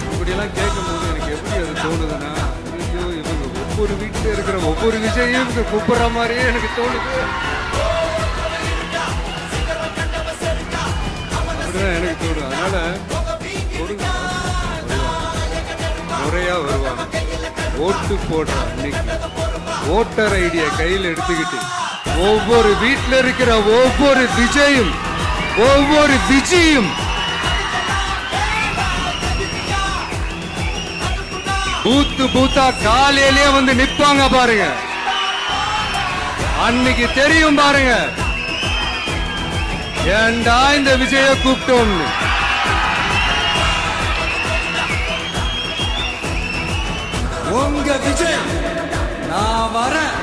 இப்படியெல்லாம் கேட்கும்போது எனக்கு எப்படி அது தோணுதுன்னா, ஐயோ இவங்க ஒவ்வொரு வீட்டில் இருக்கிற ஒவ்வொரு விஷயம் கூப்பிடுற மாதிரியே எனக்கு தோணுது. அப்படிதான் எனக்கு தோணுது. அதனால முறையா வருவாங்க. ஓட்டு போடுற அன்னைக்கு ஓட்டர் ஐடியை கையில் எடுத்துக்கிட்டு ஒவ்வொரு வீட்டில் இருக்கிற ஒவ்வொரு விஜயும் ஒவ்வொரு விஜயும் பூத்து பூத்தா காலையிலே வந்து நிப்பாங்க பாருங்க. அன்னைக்கு தெரியும் பாருங்க, ஏண்டா இந்த விஜய கூப்பிட்டோம். உங்க விஜய் நான் வரேன்.